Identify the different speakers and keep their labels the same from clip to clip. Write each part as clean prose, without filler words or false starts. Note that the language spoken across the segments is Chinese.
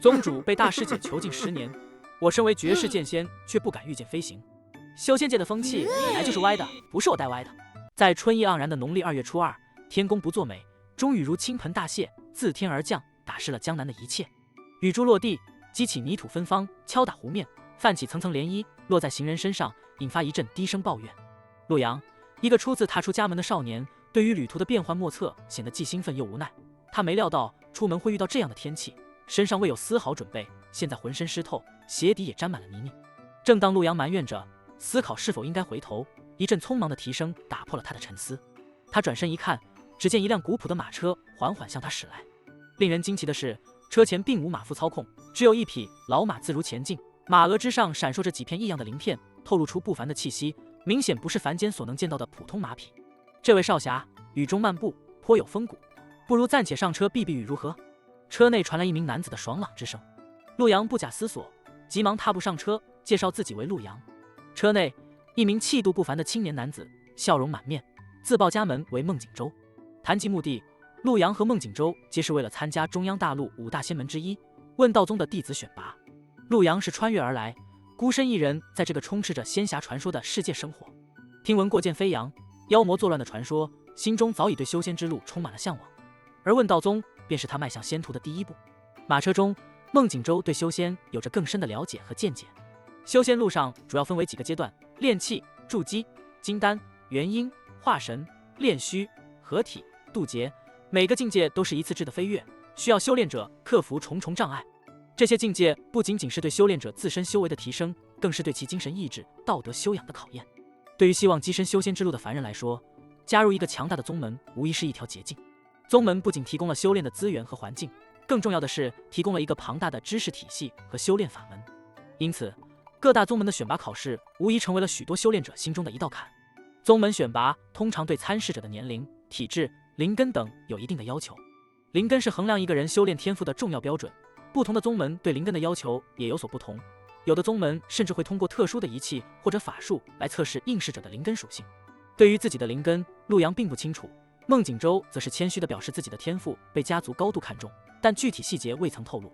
Speaker 1: 宗主被大师姐囚禁10年，我身为绝世剑仙，却不敢御剑飞行。修仙界的风气本来就是歪的，不是我带歪的。在春意盎然的农历2月初2，天公不作美，终雨如倾盆大泻，自天而降，打湿了江南的一切。雨珠落地，激起泥土芬芳，敲打湖面，泛起层层涟漪，落在行人身上，引发一阵低声抱怨。陆阳，一个初次踏出家门的少年，对于旅途的变幻莫测，显得既兴奋又无奈。他没料到出门会遇到这样的天气，身上未有丝毫准备，现在浑身湿透，鞋底也沾满了泥泞。正当陆阳埋怨着，思考是否应该回头，一阵匆忙的蹄声打破了他的沉思。他转身一看，只见一辆古朴的马车缓缓向他驶来。令人惊奇的是，车前并无马夫操控，只有一匹老马自如前进，马额之上闪烁着几片异样的鳞片，透露出不凡的气息，明显不是凡间所能见到的普通马匹。这位少侠，雨中漫步，颇有风骨，不如暂且上车避避雨如何？车内传来一名男子的爽朗之声。陆阳不假思索，急忙踏步上车，介绍自己为陆阳。车内，一名气度不凡的青年男子，笑容满面，自报家门为孟景舟。谈及目的，陆阳和孟景舟皆是为了参加中央大陆5大仙门之一问道宗的弟子选拔。陆阳是穿越而来，孤身一人在这个充斥着仙侠传说的世界生活。听闻过剑飞扬、妖魔作乱的传说，心中早已对修仙之路充满了向往，而问道宗便是他迈向仙途的第一步。马车中，孟景舟对修仙有着更深的了解和见解。修仙路上主要分为几个阶段：炼气、筑基、金丹、元婴、化神、炼虚、合体、渡劫。每个境界都是一次质的飞跃，需要修炼者克服重重障碍。这些境界不仅仅是对修炼者自身修为的提升，更是对其精神意志、道德修养的考验。对于希望跻身修仙之路的凡人来说，加入一个强大的宗门无疑是一条捷径。宗门不仅提供了修炼的资源和环境，更重要的是提供了一个庞大的知识体系和修炼法门。因此，各大宗门的选拔考试无疑成为了许多修炼者心中的一道坎。宗门选拔通常对参试者的年龄、体质、灵根等有一定的要求。灵根是衡量一个人修炼天赋的重要标准，不同的宗门对灵根的要求也有所不同。有的宗门甚至会通过特殊的仪器或者法术来测试应试者的灵根属性。对于自己的灵根，陆阳并不清楚，孟景舟则是谦虚地表示自己的天赋被家族高度看重，但具体细节未曾透露。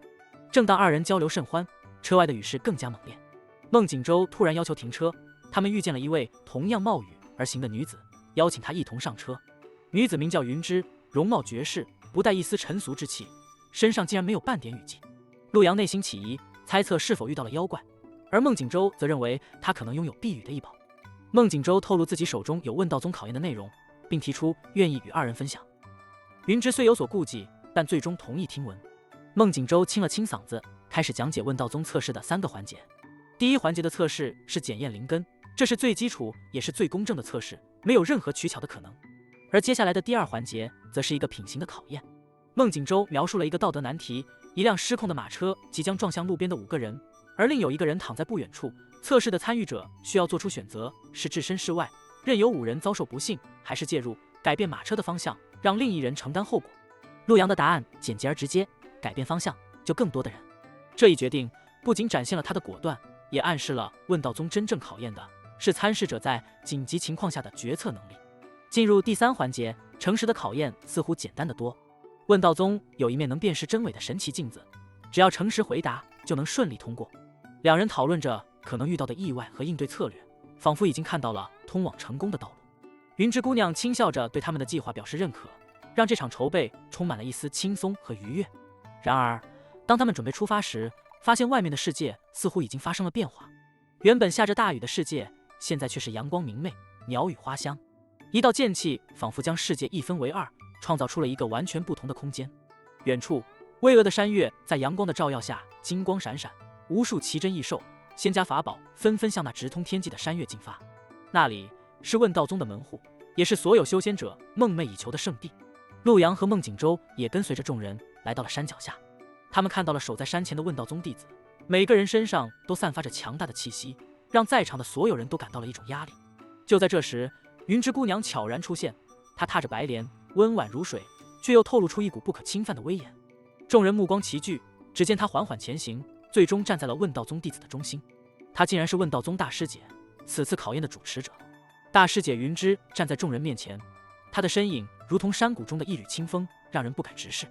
Speaker 1: 正当二人交流甚欢，车外的雨势更加猛烈。孟景舟突然要求停车，他们遇见了一位同样冒雨而行的女子，邀请她一同上车。女子名叫云芝，容貌绝世，不带一丝尘俗之气，身上竟然没有半点雨迹。陆阳内心起疑，猜测是否遇到了妖怪，而孟景舟则认为他可能拥有避雨的异宝。孟景舟透露自己手中有问道宗考验的内容，并提出愿意与二人分享。云芝虽有所顾忌，但最终同意听闻。孟景舟清了清嗓子，开始讲解问道宗测试的3个环节。第一环节的测试是检验灵根，这是最基础也是最公正的测试，没有任何取巧的可能。而接下来的第2环节则是一个品行的考验。孟景舟描述了一个道德难题：一辆失控的马车即将撞向路边的5个人，而另有一个人躺在不远处。测试的参与者需要做出选择，是置身事外，任由5人遭受不幸，还是介入，改变马车的方向，让另一人承担后果。陆阳的答案简洁而直接，改变方向，救更多的人。这一决定不仅展现了他的果断，也暗示了问道宗真正考验的是参试者在紧急情况下的决策能力。进入第3环节，诚实的考验似乎简单得多。问道宗有一面能辨识真伪的神奇镜子，只要诚实回答就能顺利通过。2人讨论着可能遇到的意外和应对策略，仿佛已经看到了通往成功的道路。云芝姑娘轻笑着对他们的计划表示认可，让这场筹备充满了一丝轻松和愉悦。然而，当他们准备出发时，发现外面的世界似乎已经发生了变化。原本下着大雨的世界，现在却是阳光明媚，鸟语花香。一道剑气仿佛将世界一分为2，创造出了一个完全不同的空间。远处，巍峨的山岳在阳光的照耀下金光闪闪，无数奇珍异兽、仙家法宝纷纷向那直通天际的山岳进发。那里是问道宗的门户，也是所有修仙者梦寐以求的圣地。陆阳和孟景舟也跟随着众人来到了山脚下，他们看到了守在山前的问道宗弟子，每个人身上都散发着强大的气息，让在场的所有人都感到了一种压力。就在这时，云芝姑娘悄然出现，她踏着白莲，温婉如水，却又透露出一股不可侵犯的威严。众人目光齐聚，只见她缓缓前行，最终站在了问道宗弟子的中心。她竟然是问道宗大师姐，此次考验的主持者。大师姐云芝站在众人面前，她的身影如同山谷中的一缕清风，让人不敢直视。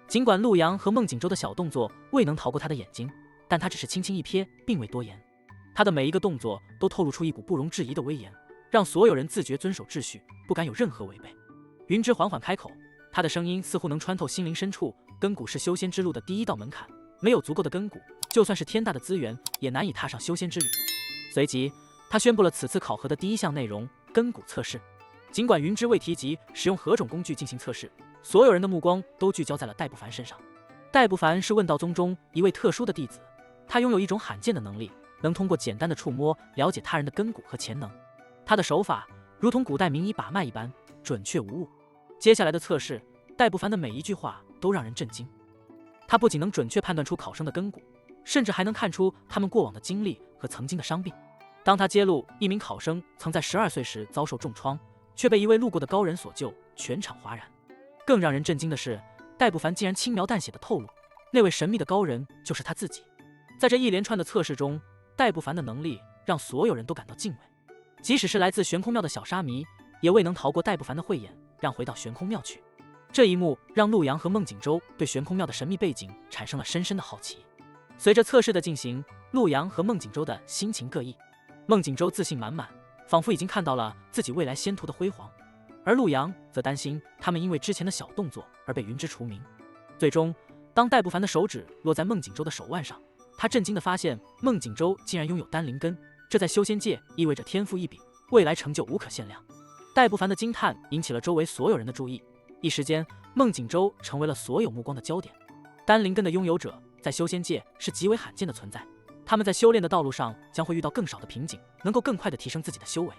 Speaker 1: 尽管陆阳和孟景舟的小动作未能逃过他的眼睛，但他只是轻轻一瞥，并未多言。他的每一个动作都透露出一股不容置疑的威严，让所有人自觉遵守秩序，不敢有任何违背。云芝缓缓开口，他的声音似乎能穿透心灵深处。根骨是修仙之路的第一道门槛，没有足够的根骨，就算是天大的资源，也难以踏上修仙之旅。随即，他宣布了此次考核的第一项内容：根骨测试。尽管云芝未提及使用何种工具进行测试，所有人的目光都聚焦在了戴不凡身上。戴不凡是问道宗中一位特殊的弟子，他拥有一种罕见的能力，能通过简单的触摸了解他人的根骨和潜能。他的手法如同古代名医把脉一般，准确无误。接下来的测试，戴不凡的每一句话都让人震惊。他不仅能准确判断出考生的根骨，甚至还能看出他们过往的经历和曾经的伤病。当他揭露一名考生曾在12岁时遭受重创，却被一位路过的高人所救，全场哗然。更让人震惊的是，戴不凡竟然轻描淡写地透露，那位神秘的高人就是他自己。在这一连串的测试中，戴不凡的能力让所有人都感到敬畏，即使是来自玄空庙的小沙弥，也未能逃过戴不凡的慧眼，让回到玄空庙去。这一幕让陆阳和孟景舟对玄空庙的神秘背景产生了深深的好奇。随着测试的进行，陆阳和孟景舟的心情各异。孟景舟自信满满，仿佛已经看到了自己未来仙途的辉煌，而陆阳则担心他们因为之前的小动作而被云芝除名。最终，当戴不凡的手指落在孟景舟的手腕上，他震惊地发现孟景舟竟然拥有丹灵根，这在修仙界意味着天赋异禀，未来成就无可限量。戴不凡的惊叹引起了周围所有人的注意，一时间，孟景舟成为了所有目光的焦点。丹灵根的拥有者在修仙界是极为罕见的存在，他们在修炼的道路上将会遇到更少的瓶颈，能够更快地提升自己的修为。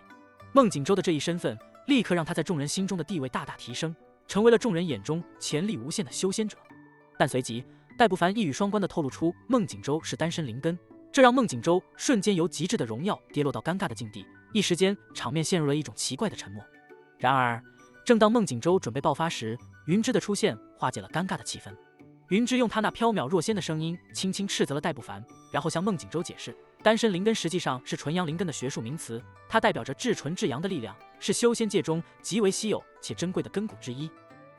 Speaker 1: 孟景舟的这一身份立刻让他在众人心中的地位大大提升，成为了众人眼中潜力无限的修仙者。但随即，戴不凡一语双关地透露出孟景舟是单身灵根，这让孟景舟瞬间由极致的荣耀跌落到尴尬的境地，一时间场面陷入了一种奇怪的沉默。然而，正当孟景舟准备爆发时，云芝的出现化解了尴尬的气氛。云芝用他那飘渺若仙的声音轻轻斥责了戴不凡，然后向孟景舟解释，单身灵根实际上是纯阳灵根的学术名词，它代表着至纯至阳的力量，是修仙界中极为稀有且珍贵的根骨之一。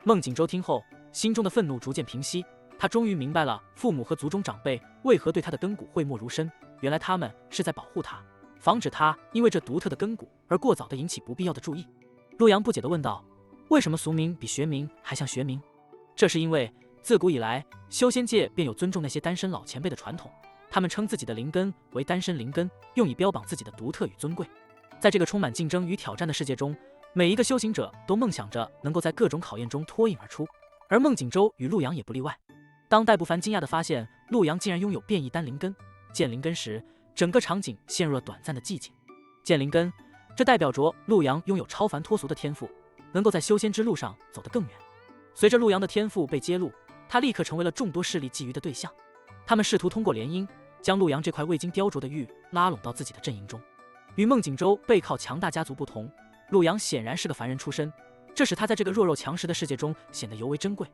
Speaker 1: 孟景舟听后，心中的愤怒逐渐平息，他终于明白了父母和族中长辈为何对他的根骨讳莫如深，原来他们是在保护他，防止他因为这独特的根骨而过早地引起不必要的注意。陆阳不解地问道，为什么俗名比学名还像学名？这是因为自古以来，修仙界便有尊重那些单身老前辈的传统，他们称自己的灵根为单身灵根，用以标榜自己的独特与尊贵。在这个充满竞争与挑战的世界中，每一个修行者都梦想着能够在各种考验中脱颖而出，而孟景舟与陆阳也不例外。当戴不凡惊讶地发现陆阳竟然拥有变异丹灵根、剑灵根时，整个场景陷入了短暂的寂静。剑灵根，这代表着陆阳拥有超凡脱俗的天赋，能够在修仙之路上走得更远。随着陆阳的天赋被揭露，他立刻成为了众多势力觊觎的对象。他们试图通过联姻，将陆阳这块未经雕琢的玉拉拢到自己的阵营中。与孟景舟背靠强大家族不同，陆阳显然是个凡人出身，这使他在这个弱肉强食的世界中显得尤为珍贵。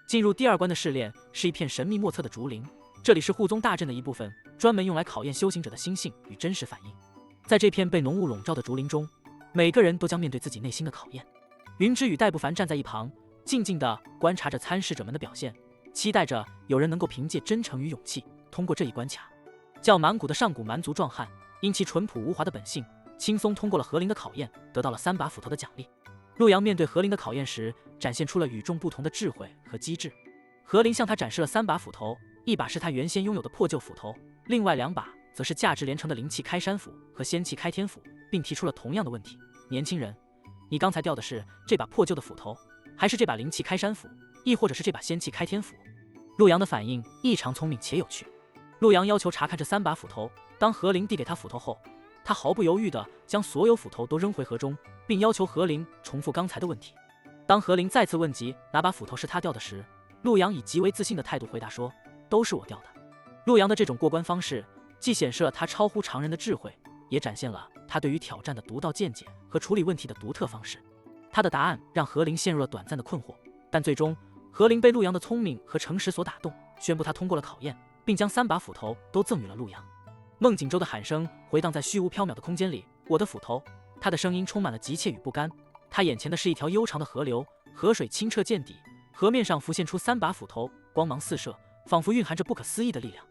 Speaker 1: 进入第2关的试炼是一片神秘莫测的竹林，这里是护宗大阵的一部分，专门用来考验修行者的心性与真实反应。在这片被浓雾笼罩的竹林中，每个人都将面对自己内心的考验。云芝与戴不凡站在一旁，静静地观察着参试者们的表现，期待着有人能够凭借真诚与勇气通过这一关卡。叫满谷的上古蛮族壮汉，因其淳朴无华的本性，轻松通过了何灵的考验，得到了3把斧头的奖励。陆阳面对何灵的考验时，展现出了与众不同的智慧和机智。何灵向他展示了3把斧头，一把是他原先拥有的破旧斧头，另外2把则是价值连城的灵气开山斧和仙气开天斧，并提出了同样的问题：年轻人，你刚才掉的是这把破旧的斧头，还是这把灵气开山斧，亦或者是这把仙气开天斧？陆阳的反应异常聪明且有趣。陆阳要求查看这3把斧头，当何灵递给他斧头后，他毫不犹豫地将所有斧头都扔回河中，并要求何灵重复刚才的问题。当何灵再次问及哪把斧头是他掉的时，陆阳以极为自信的态度回答说，都是我掉的。陆阳的这种过关方式既显示了他超乎常人的智慧，也展现了他对于挑战的独到见解和处理问题的独特方式。他的答案让何灵陷入了短暂的困惑，但最终何灵被陆阳的聪明和诚实所打动，宣布他通过了考验，并将3把斧头都赠予了陆阳。孟景舟的喊声回荡在虚无缥缈的空间里，我的斧头。他的声音充满了急切与不甘。他眼前的是一条悠长的河流，河水清澈见底，河面上浮现出3把斧头，光芒四射，仿佛蕴含着不可思议的力量。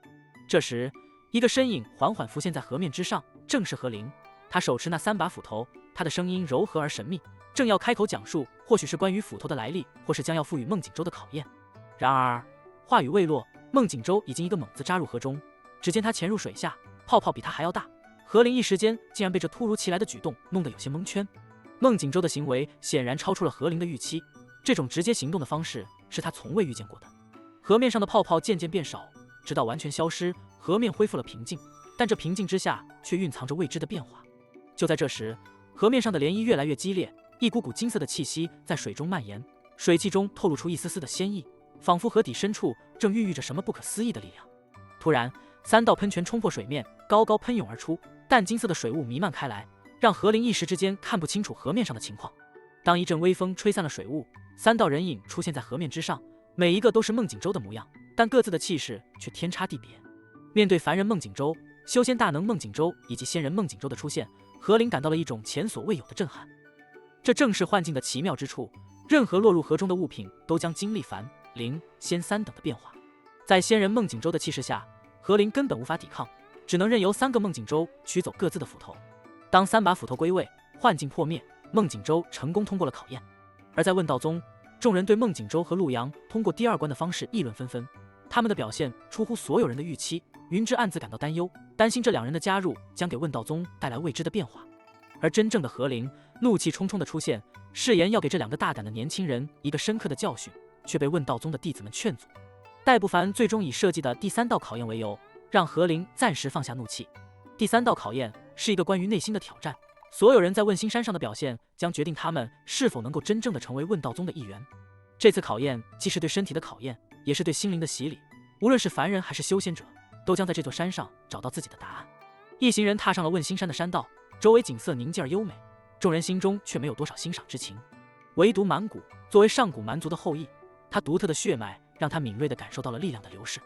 Speaker 1: 这时，一个身影缓缓浮现在河面之上，正是何灵。他手持那3把斧头，他的声音柔和而神秘，正要开口讲述，或许是关于斧头的来历，或是将要赋予孟景舟的考验。然而话语未落，孟景舟已经一个猛子扎入河中，只见他潜入水下，泡泡比他还要大。何灵一时间竟然被这突如其来的举动弄得有些蒙圈。孟景舟的行为显然超出了何灵的预期，这种直接行动的方式是他从未遇见过的。河面上的泡泡渐渐变少，直到完全消失，河面恢复了平静，但这平静之下却蕴藏着未知的变化。就在这时，河面上的涟漪越来越激烈，一股股金色的气息在水中蔓延，水汽中透露出一丝丝的鲜意，仿佛河底深处正孕育着什么不可思议的力量。突然，3道喷泉冲破水面，高高喷涌而出，淡金色的水雾弥漫开来，让何灵一时之间看不清楚河面上的情况。当一阵微风吹散了水雾，3道人影出现在河面之上，每一个都是孟景舟的模样，但各自的气势却天差地别。面对凡人孟景舟、修仙大能孟景舟以及仙人孟景舟的出现，何灵感到了一种前所未有的震撼。这正是幻境的奇妙之处，任何落入河中的物品都将经历凡、灵、仙3等的变化。在仙人孟景舟的气势下，何灵根本无法抵抗，只能任由3个孟景舟取走各自的斧头。当3把斧头归位，幻境破灭，孟景舟成功通过了考验。而在问道宗，众人对孟景舟和陆阳通过第2关的方式议论纷纷，他们的表现出乎所有人的预期。云芝暗自感到担忧，担心这2人的加入将给问道宗带来未知的变化。而真正的何灵怒气冲冲的出现，誓言要给这2个大胆的年轻人一个深刻的教训，却被问道宗的弟子们劝阻。戴不凡最终以设计的第3道考验为由，让何灵暂时放下怒气。第3道考验是一个关于内心的挑战，所有人在问心山上的表现将决定他们是否能够真正的成为问道宗的一员。这次考验既是对身体的考验，也是对心灵的洗礼，无论是凡人还是修仙者，都将在这座山上找到自己的答案。一行人踏上了问心山的山道，周围景色宁静而优美，众人心中却没有多少欣赏之情。唯独满谷作为上古蛮族的后裔，他独特的血脉让他敏锐地感受到了力量的流逝。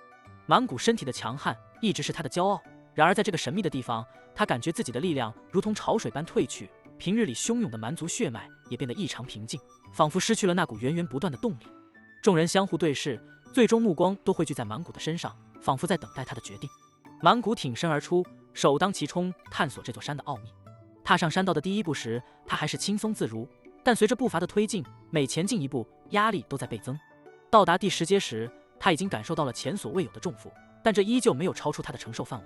Speaker 1: 满谷身体的强悍一直是他的骄傲，然而在这个神秘的地方，他感觉自己的力量如同潮水般退去，平日里汹涌的蛮族血脉也变得异常平静，仿佛失去了那股源源不断的动力。众人相互对视，最终目光都汇聚在满谷的身上，仿佛在等待他的决定。满谷挺身而出，首当其冲探索这座山的奥秘。踏上山道的第1步时，他还是轻松自如，但随着步伐的推进，每前进1步，压力都在倍增。到达第10阶时，他已经感受到了前所未有的重负，但这依旧没有超出他的承受范围。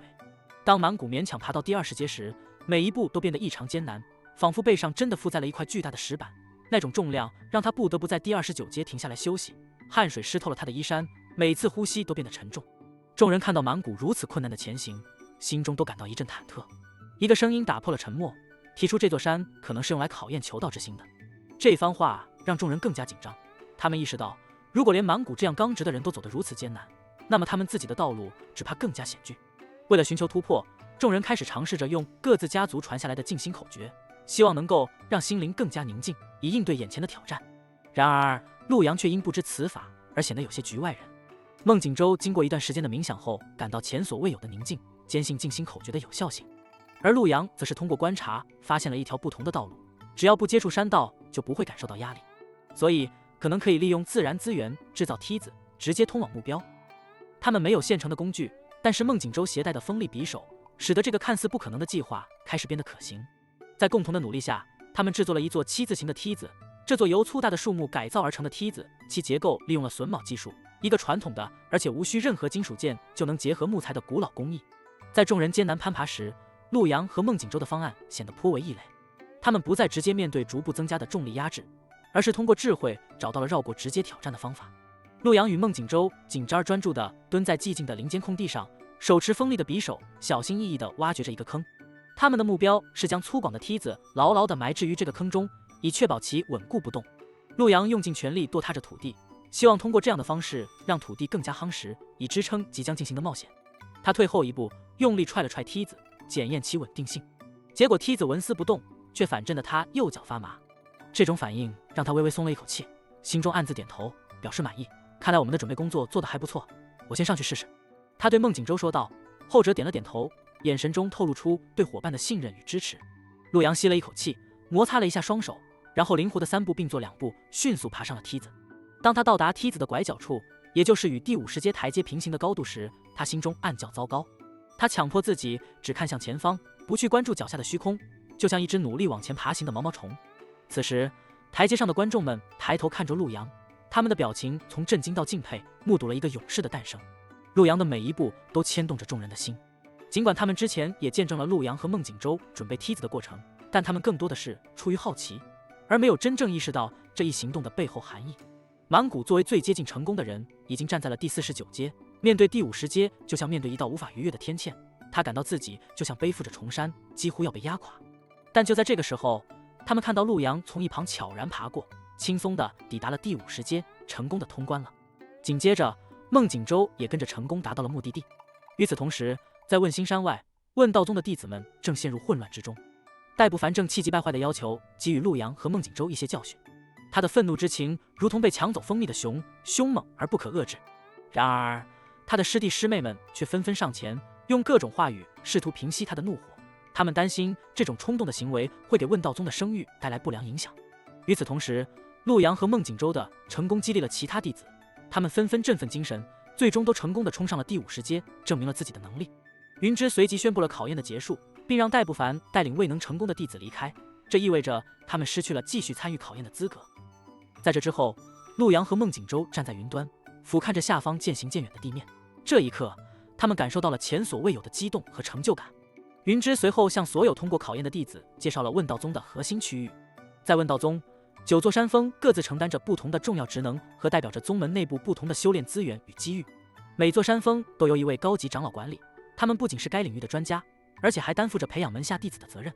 Speaker 1: 当满谷勉强爬到第20阶时，每一步都变得异常艰难，仿佛背上真的附在了一块巨大的石板，那种重量让他不得不在第29阶停下来休息，汗水湿透了他的衣衫，每次呼吸都变得沉重。众人看到满谷如此困难的前行，心中都感到一阵忐忑。一个声音打破了沉默，提出这座山可能是用来考验求道之心的。这番话让众人更加紧张，他们意识到，如果连满谷这样刚直的人都走得如此艰难，那么他们自己的道路只怕更加险峻。为了寻求突破，众人开始尝试着用各自家族传下来的静心口诀，希望能够让心灵更加宁静，以应对眼前的挑战。然而陆阳却因不知此法而显得有些局外人。孟景舟经过一段时间的冥想后，感到前所未有的宁静，坚信静心口诀的有效性。而陆阳则是通过观察发现了一条不同的道路，只要不接触山道就不会感受到压力，所以可能可以利用自然资源制造梯子，直接通往目标。他们没有现成的工具，但是孟景舟携带的锋利匕首使得这个看似不可能的计划开始变得可行。在共同的努力下，他们制作了一座7字形的梯子。这座由粗大的树木改造而成的梯子，其结构利用了榫卯技术，一个传统的而且无需任何金属件就能结合木材的古老工艺。在众人艰难攀爬时，陆阳和孟景舟的方案显得颇为异类。他们不再直接面对逐步增加的重力压制，而是通过智慧找到了绕过直接挑战的方法。陆阳与孟景舟紧张而专注地蹲在寂静的林间空地上，手持锋利的匕首，小心翼翼地挖掘着一个坑。他们的目标是将粗犷的梯子牢牢地埋置于这个坑中，以确保其稳固不动。陆阳用尽全力跺踏着土地，希望通过这样的方式让土地更加夯实，以支撑即将进行的冒险。他退后一步，用力踹了踹梯子，检验其稳定性。结果梯子纹丝不动，却反震得他右脚发麻。这种反应让他微微松了一口气，心中暗自点头，表示满意。看来我们的准备工作做得还不错，我先上去试试。他对孟景舟说道，后者点了点头，眼神中透露出对伙伴的信任与支持。陆阳吸了一口气，摩擦了一下双手，然后灵活的3步并作2步，迅速爬上了梯子。当他到达梯子的拐角处，也就是与第50阶台阶平行的高度时，他心中暗叫糟糕。他强迫自己只看向前方，不去关注脚下的虚空，就像一只努力往前爬行的毛毛虫。此时，台阶上的观众们抬头看着陆阳，他们的表情从震惊到敬佩，目睹了一个勇士的诞生。陆阳的每一步都牵动着众人的心。尽管他们之前也见证了陆阳和孟景舟准备梯子的过程，但他们更多的是出于好奇，而没有真正意识到这一行动的背后含义。满谷作为最接近成功的人，已经站在了第49阶，面对第50阶，就像面对一道无法逾越的天堑。他感到自己就像背负着重山，几乎要被压垮。但就在这个时候，他们看到陆阳从一旁悄然爬过，轻松地抵达了第50阶，成功地通关了。紧接着，孟景舟也跟着成功达到了目的地。与此同时，在问心山外，问道宗的弟子们正陷入混乱之中。戴不凡正气急败坏地要求给予陆阳和孟景舟一些教训。他的愤怒之情如同被抢走蜂蜜的熊，凶猛而不可遏制。然而，他的师弟师妹们却纷纷上前，用各种话语试图平息他的怒火。他们担心这种冲动的行为会给问道宗的声誉带来不良影响。与此同时，陆阳和孟景舟的成功激励了其他弟子，他们纷纷振奋精神，最终都成功地冲上了第50阶，证明了自己的能力。云芝随即宣布了考验的结束，并让戴不凡带领未能成功的弟子离开，这意味着他们失去了继续参与考验的资格。在这之后，陆阳和孟景舟站在云端，俯瞰着下方渐行渐远的地面。这一刻，他们感受到了前所未有的激动和成就感。云芝随后向所有通过考验的弟子介绍了问道宗的核心区域。在问道宗，9座山峰各自承担着不同的重要职能和代表着宗门内部不同的修炼资源与机遇。每座山峰都由一位高级长老管理，他们不仅是该领域的专家，而且还担负着培养门下弟子的责任。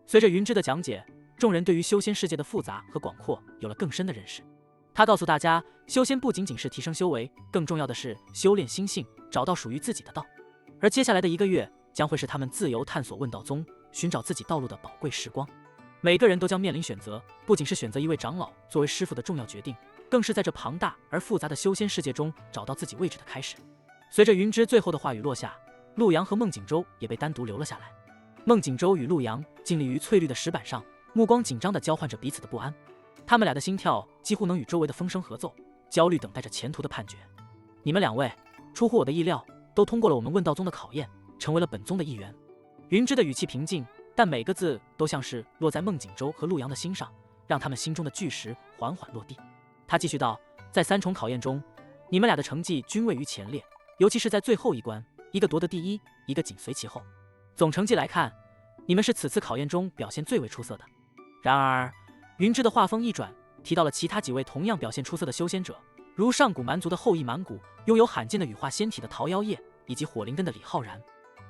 Speaker 1: 随着云芝的讲解，众人对于修仙世界的复杂和广阔有了更深的认识。他告诉大家，修仙不仅仅是提升修为，更重要的是修炼心性，找到属于自己的道。而接下来的1个月将会是他们自由探索问道宗，寻找自己道路的宝贵时光。每个人都将面临选择，不仅是选择一位长老作为师傅的重要决定，更是在这庞大而复杂的修仙世界中找到自己位置的开始。随着云芝最后的话语落下，陆阳和孟景舟也被单独留了下来。孟景舟与陆阳静立于翠绿的石板上，目光紧张地交换着彼此的不安。他们俩的心跳几乎能与周围的风声合奏，焦虑等待着前途的判决。你们2位出乎我的意料，都通过了我们问道宗的考验，成为了本宗的一员。云芝的语气平静，但每个字都像是落在孟景舟和陆阳的心上，让他们心中的巨石缓缓落地。他继续道，在3重考验中，你们俩的成绩均位于前列，尤其是在最后一关，一个夺得第一，一个紧随其后。总成绩来看，你们是此次考验中表现最为出色的。然而，云芝的话锋一转，提到了其他几位同样表现出色的修仙者，如上古蛮族的后羿满谷，拥有罕见的羽化仙体的桃夭叶，以及火灵根的李浩然。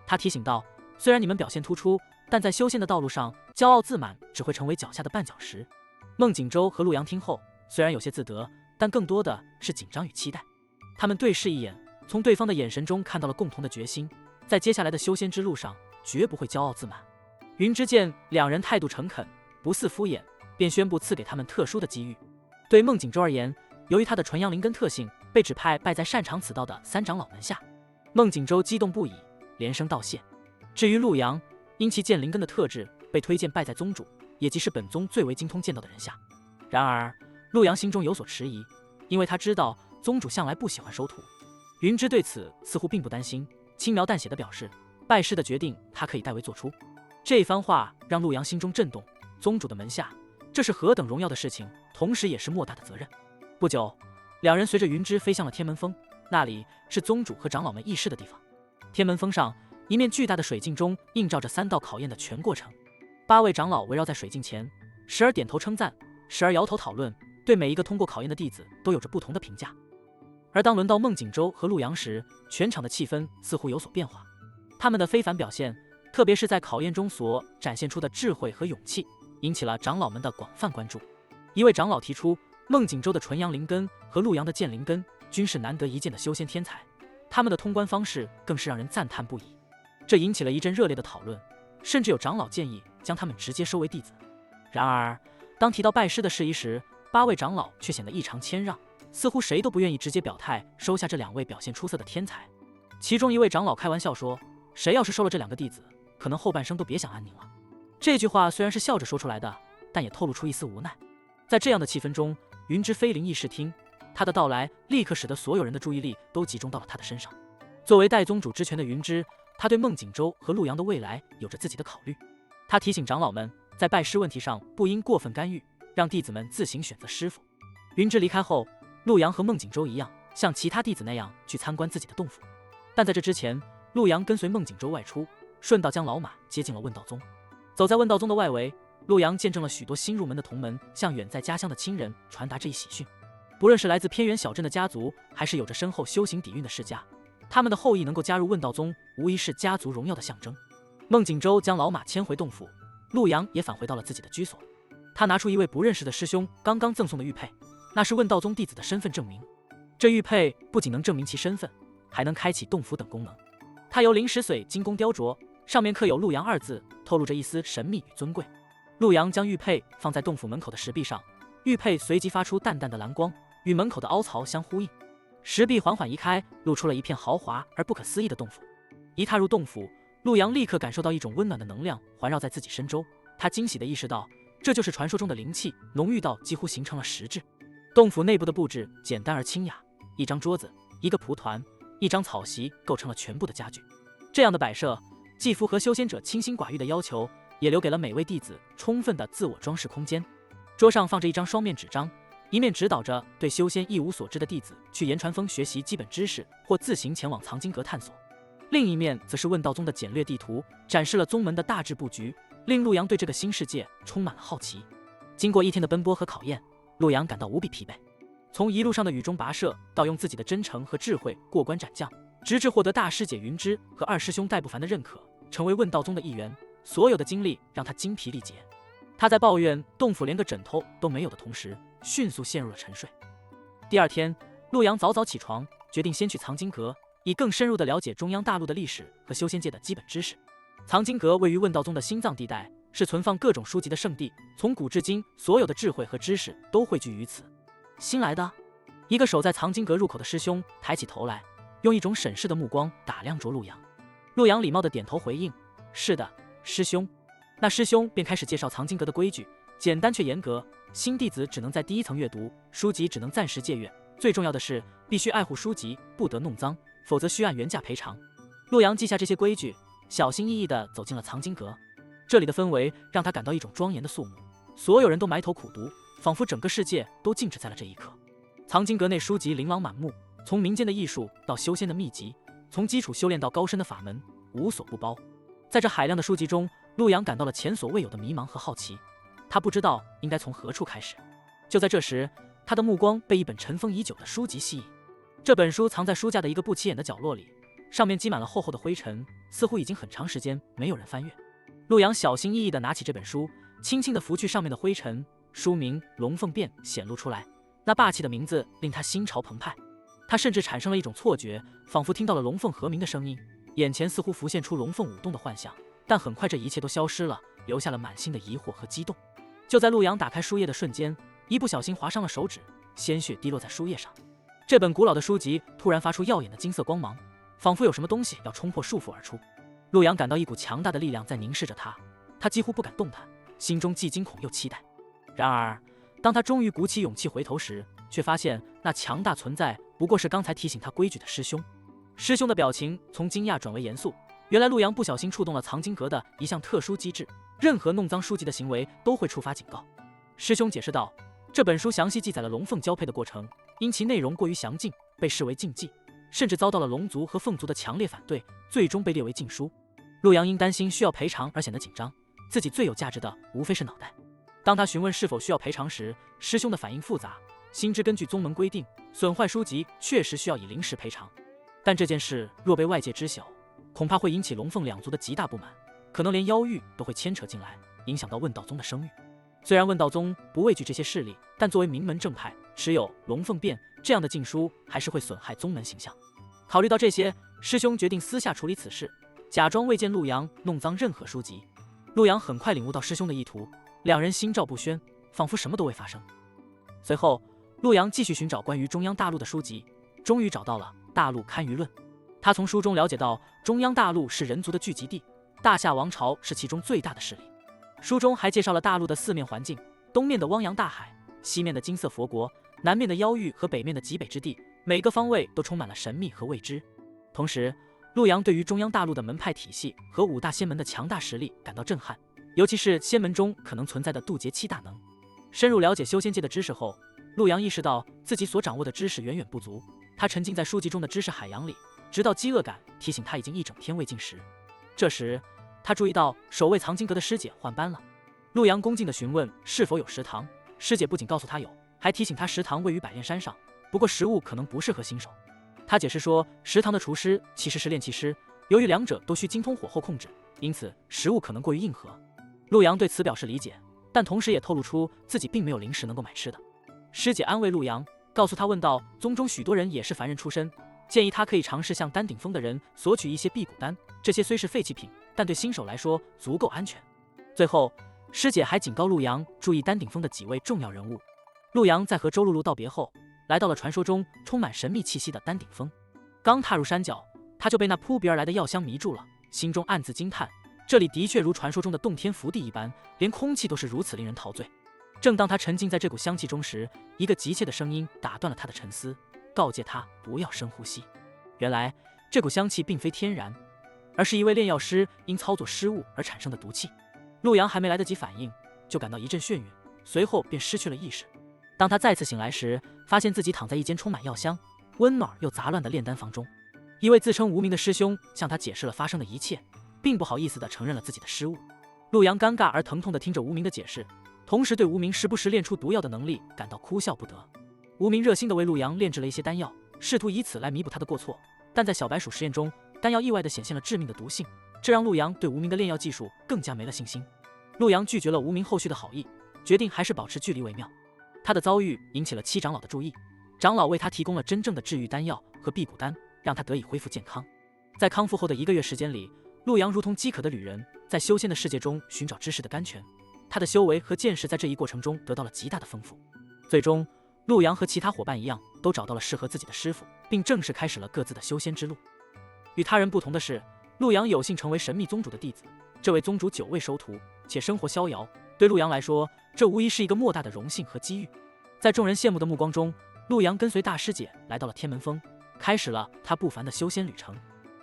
Speaker 1: 他提醒道，虽然你们表现突出，但在修仙的道路上，骄傲自满只会成为脚下的绊脚石。孟景舟和陆阳听后，虽然有些自得，但更多的是紧张与期待。他们对视一眼，从对方的眼神中看到了共同的决心，在接下来的修仙之路上，绝不会骄傲自满。云芝见2人态度诚恳，不似敷衍，便宣布赐给他们特殊的机遇。对孟景舟而言，由于他的纯阳灵根特性，被指派拜在擅长此道的3长老门下。孟景舟激动不已，连声道谢。至于陆阳，因其剑灵根的特质，被推荐拜在宗主，也即是本宗最为精通剑道的人下。然而，陆阳心中有所迟疑，因为他知道宗主向来不喜欢收徒。云芝对此似乎并不担心，轻描淡写地表示，拜师的决定他可以代为做出。这番话让陆阳心中震动，宗主的门下，这是何等荣耀的事情，同时也是莫大的责任。不久，2人随着云芝飞向了天门峰，那里是宗主和长老们议事的地方。天门峰上，一面巨大的水镜中映照着3道考验的全过程。8位长老围绕在水镜前，时而点头称赞，时而摇头讨论，对每一个通过考验的弟子都有着不同的评价。而当轮到孟景舟和陆阳时，全场的气氛似乎有所变化。他们的非凡表现，特别是在考验中所展现出的智慧和勇气，引起了长老们的广泛关注。一位长老提出，孟景舟的纯阳灵根和陆阳的剑灵根均是难得一见的修仙天才，他们的通关方式更是让人赞叹不已。这引起了一阵热烈的讨论，甚至有长老建议将他们直接收为弟子。然而，当提到拜师的事宜时，8位长老却显得异常谦让，似乎谁都不愿意直接表态收下这2位表现出色的天才。其中一位长老开玩笑说，谁要是收了这2个弟子，可能后半生都别想安宁了。这句话虽然是笑着说出来的，但也透露出一丝无奈。在这样的气氛中，云芝飞临议事厅，他的到来立刻使得所有人的注意力都集中到了他的身上。作为代宗主之权的云芝，他对孟景舟和陆阳的未来有着自己的考虑。他提醒长老们，在拜师问题上不应过分干预，让弟子们自行选择师傅。云芝离开后，陆阳和孟景舟一样，像其他弟子那样去参观自己的洞府。但在这之前，陆阳跟随孟景舟外出，顺道将老马接进了问道宗。走在问道宗的外围，陆阳见证了许多新入门的同门向远在家乡的亲人传达这一喜讯。不论是来自偏远小镇的家族，还是有着深厚修行底蕴的世家，他们的后裔能够加入问道宗，无疑是家族荣耀的象征。孟景舟将老马牵回洞府，陆阳也返回到了自己的居所。他拿出一位不认识的师兄刚刚赠送的玉佩，那是问道宗弟子的身份证明。这玉佩不仅能证明其身份，还能开启洞府等功能。它由灵石髓精工雕琢，上面刻有陆阳二字，透露着一丝神秘与尊贵。陆阳将玉佩放在洞府门口的石壁上，玉佩随即发出淡淡的蓝光，与门口的凹槽相呼应。石壁缓缓移开，露出了一片豪华而不可思议的洞府。一踏入洞府，陆阳立刻感受到一种温暖的能量环绕在自己身周，他惊喜地意识到，这就是传说中的灵气，浓郁到几乎形成了实质。洞府内部的布置简单而清雅，一张桌子，一个蒲团，一张草席构成了全部的家具。这样的摆设既符合修仙者清心寡欲的要求，也留给了每位弟子充分的自我装饰空间。桌上放着一张双面纸张，一面指导着对修仙一无所知的弟子去岩传峰学习基本知识，或自行前往藏经阁探索。另一面则是问道宗的简略地图，展示了宗门的大致布局，令陆阳对这个新世界充满了好奇。经过一天的奔波和考验，陆阳感到无比疲惫。从一路上的雨中跋涉，到用自己的真诚和智慧过关斩将，直至获得大师姐云芝和二师兄戴不凡的认可，成为问道宗的一员，所有的经历让他精疲力竭。他在抱怨洞府连个枕头都没有的同时，迅速陷入了沉睡。第二天，陆阳早早起床，决定先去藏经阁，以更深入地了解中央大陆的历史和修仙界的基本知识。藏经阁位于问道宗的心脏地带，是存放各种书籍的圣地，从古至今，所有的智慧和知识都汇聚于此。新来的一个守在藏经阁入口的师兄抬起头来，用一种审视的目光打量着陆阳。陆阳礼貌地点头回应：“是的，师兄。”那师兄便开始介绍藏经阁的规矩，简单却严格。新弟子只能在第一层阅读，书籍只能暂时借阅，最重要的是必须爱护书籍，不得弄脏，否则需按原价赔偿。陆阳记下这些规矩，小心翼翼地走进了藏经阁。这里的氛围让他感到一种庄严的肃穆，所有人都埋头苦读，仿佛整个世界都静止在了这一刻。藏经阁内书籍琳琅满目，从民间的艺术到修仙的秘籍，从基础修炼到高深的法门，无所不包。在这海量的书籍中，陆阳感到了前所未有的迷茫和好奇，他不知道应该从何处开始。就在这时，他的目光被一本尘封已久的书籍吸引。这本书藏在书架的一个不起眼的角落里，上面积满了厚厚的灰尘，似乎已经很长时间没有人翻阅。陆阳小心翼翼地拿起这本书，轻轻地拂去上面的灰尘，书名《龙凤变》显露出来，那霸气的名字令他心潮澎湃。他甚至产生了一种错觉，仿佛听到了龙凤和鸣的声音，眼前似乎浮现出龙凤舞动的幻象，但很快这一切都消失了，留下了满心的疑惑和激动。就在陆阳打开书页的瞬间，一不小心划伤了手指，鲜血滴落在书页上。这本古老的书籍突然发出耀眼的金色光芒，仿佛有什么东西要冲破束缚而出。陆阳感到一股强大的力量在凝视着他，他几乎不敢动弹，心中既惊恐又期待。然而当他终于鼓起勇气回头时，却发现那强大存在不过是刚才提醒他规矩的师兄。师兄的表情从惊讶转为严肃，原来陆阳不小心触动了藏经阁的一项特殊机制，任何弄脏书籍的行为都会触发警告。师兄解释道，这本书详细记载了龙凤交配的过程，因其内容过于详尽，被视为禁忌，甚至遭到了龙族和凤族的强烈反对，最终被列为禁书。陆阳因担心需要赔偿而显得紧张，自己最有价值的无非是脑袋。当他询问是否需要赔偿时，师兄的反应复杂，心知根据宗门规定，损坏书籍确实需要以灵石赔偿，但这件事若被外界知晓，恐怕会引起龙凤两族的极大不满，可能连妖域都会牵扯进来，影响到问道宗的声誉。虽然问道宗不畏惧这些势力，但作为名门正派，持有龙凤变这样的禁书还是会损害宗门形象。考虑到这些，师兄决定私下处理此事，假装未见陆阳弄脏任何书籍。陆阳很快领悟到师兄的意图，两人心照不宣，仿佛什么都未发生。随后陆阳继续寻找关于中央大陆的书籍，终于找到了《大陆堪舆论》。他从书中了解到，中央大陆是人族的聚集地，大夏王朝是其中最大的势力。书中还介绍了大陆的四面环境，东面的汪洋大海，西面的金色佛国，南面的妖域和北面的极北之地，每个方位都充满了神秘和未知。同时，陆阳对于中央大陆的门派体系和五大仙门的强大实力感到震撼，尤其是仙门中可能存在的渡劫七大能。深入了解修仙界的知识后，陆阳意识到自己所掌握的知识远远不足，他沉浸在书籍中的知识海洋里，直到饥饿感提醒他已经一整天未进食。这时，他注意到守卫藏经阁的师姐换班了。陆阳恭敬地询问是否有食堂，师姐不仅告诉他有，还提醒他食堂位于百炼山上，不过食物可能不适合新手。他解释说，食堂的厨师其实是炼器师，由于两者都需精通火候控制，因此食物可能过于硬核。陆阳对此表示理解，但同时也透露出自己并没有零食能够买吃的。师姐安慰陆阳，告诉他问道宗中许多人也是凡人出身，建议他可以尝试向丹顶峰的人索取一些辟谷丹，这些虽是废弃品，但对新手来说足够安全。最后，师姐还警告陆阳注意丹顶峰的几位重要人物。陆阳在和周露露道别后，来到了传说中充满神秘气息的丹顶峰。刚踏入山脚，他就被那扑鼻而来的药香迷住了，心中暗自惊叹，这里的确如传说中的洞天福地一般，连空气都是如此令人陶醉。正当他沉浸在这股香气中时，一个急切的声音打断了他的沉思，告诫他不要深呼吸。原来这股香气并非天然，而是一位炼药师因操作失误而产生的毒气。陆阳还没来得及反应，就感到一阵眩晕，随后便失去了意识。当他再次醒来时，发现自己躺在一间充满药香、温暖又杂乱的炼丹房中。一位自称无名的师兄向他解释了发生的一切，并不好意思地承认了自己的失误。陆阳尴尬而疼痛地听着无名的解释，同时对无名时不时炼出毒药的能力感到哭笑不得。无名热心地为陆阳炼制了一些丹药，试图以此来弥补他的过错，但在小白鼠实验中，丹药意外地显现了致命的毒性，这让陆阳对无名的炼药技术更加没了信心。陆阳拒绝了无名后续的好意，决定还是保持距离为妙。他的遭遇引起了七长老的注意，长老为他提供了真正的治愈丹药和辟谷丹，让他得以恢复健康。在康复后的1个月时间里，陆阳如同饥渴的旅人，在修仙的世界中寻找知识的甘泉。他的修为和见识在这一过程中得到了极大的丰富。最终，陆阳和其他伙伴一样，都找到了适合自己的师傅，并正式开始了各自的修仙之路。与他人不同的是，陆阳有幸成为神秘宗主的弟子。这位宗主久未收徒，且生活逍遥，对陆阳来说，这无疑是一个莫大的荣幸和机遇。在众人羡慕的目光中，陆阳跟随大师姐来到了天门峰，开始了他不凡的修仙旅程。